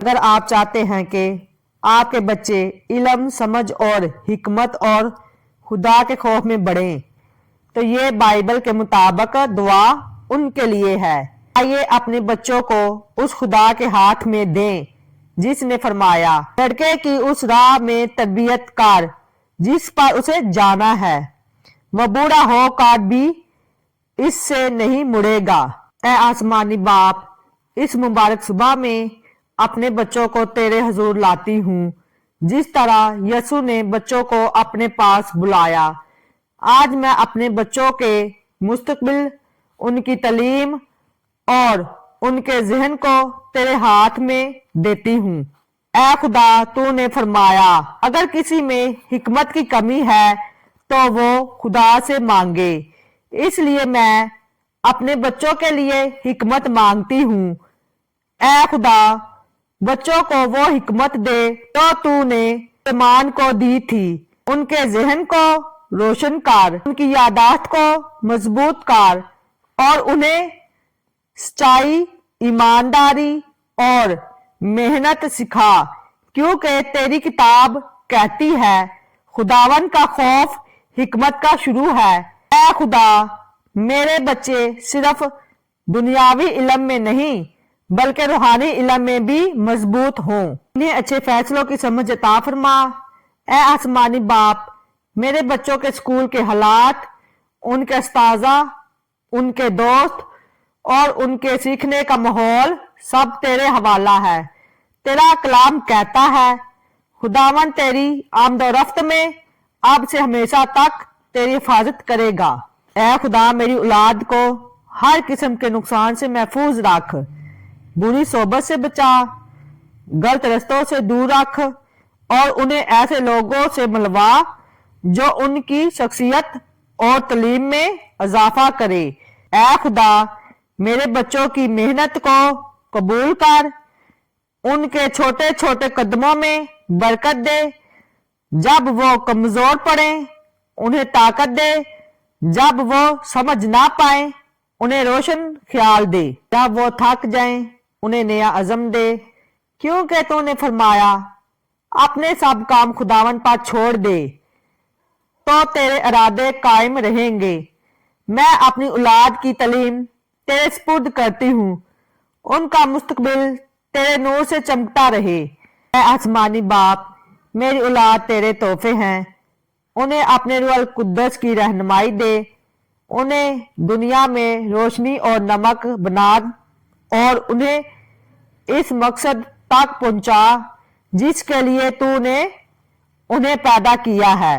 اگر آپ چاہتے ہیں کہ آپ کے بچے علم، سمجھ اور حکمت اور خدا کے خوف میں بڑھیں تو یہ بائبل کے مطابق دعا ان کے لیے ہے۔ آئیے اپنے بچوں کو اس خدا کے ہاتھ میں دیں جس نے فرمایا، لڑکے کی اس راہ میں تربیت کر جس پر اسے جانا ہے، وہ بوڑھا ہو کر بھی اس سے نہیں مڑے گا۔ اے آسمانی باپ، اس مبارک صبح میں اپنے بچوں کو تیرے حضور لاتی ہوں، جس طرح یسوع نے بچوں کو اپنے پاس بلایا۔ آج میں اپنے بچوں کے مستقبل، ان کی تعلیم اور ان کے ذہن کو تیرے ہاتھ میں دیتی ہوں۔ اے خدا، تو نے فرمایا اگر کسی میں حکمت کی کمی ہے تو وہ خدا سے مانگے، اس لیے میں اپنے بچوں کے لیے حکمت مانگتی ہوں۔ اے خدا، بچوں کو وہ حکمت دے جو تو نے سلیمان کو دی تھی، ان کے ذہن کو روشن کر، ان کی یادداشت کو مضبوط کر اور انہیں سچائی، ایمانداری اور محنت سکھا، کیونکہ تیری کتاب کہتی ہے خداوند کا خوف حکمت کا شروع ہے۔ اے خدا، میرے بچے صرف دنیاوی علم میں نہیں بلکہ روحانی علم میں بھی مضبوط ہوں، انہیں اچھے فیصلوں کی سمجھ عطا فرما۔ اے آسمانی باپ، میرے بچوں کے اسکول کے حالات، ان کے اساتذہ، ان کے دوست اور ان کے سیکھنے کا ماحول سب تیرے حوالہ ہے۔ تیرا کلام کہتا ہے خداوند تیری آمد و رفت میں اب سے ہمیشہ تک تیری حفاظت کرے گا۔ اے خدا، میری اولاد کو ہر قسم کے نقصان سے محفوظ رکھ، بری صحبت سے بچا، غلط رستوں سے دور رکھ اور انہیں ایسے لوگوں سے ملوا جو ان کی شخصیت اور تعلیم میں اضافہ کرے۔ اے خدا، میرے بچوں کی محنت کو قبول کر، ان کے چھوٹے چھوٹے قدموں میں برکت دے، جب وہ کمزور پڑیں انہیں طاقت دے، جب وہ سمجھ نہ پائیں انہیں روشن خیال دے، جب وہ تھک جائیں انہیں نیا عزم دے، کیونکہ تو نے فرمایا اپنے سب کام خداوند پر چھوڑ دے تو تیرے ارادے قائم رہیں گے۔ میں اپنی اولاد کی تعلیم تیرے سپرد کرتی ہوں، ان کا مستقبل تیرے نور سے چمکتا رہے۔ اے آسمانی باپ، میری اولاد تیرے تحفے ہیں، انہیں اپنے روح القدس کی رہنمائی دے، انہیں دنیا میں روشنی اور نمک بنا اور انہیں اس مقصد تک پہنچا جس کے لیے تو نے انہیں پیدا کیا ہے۔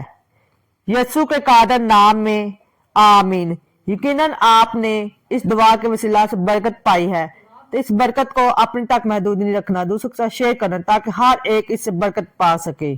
یسوع کے قادر نام میں آمین۔ یقیناً آپ نے اس دعا کے وسیلہ سے برکت پائی ہے، تو اس برکت کو اپنے تک محدود نہیں رکھنا، دوسروں کے ساتھ شیئر کرنا تاکہ ہر ایک اس سے برکت پا سکے۔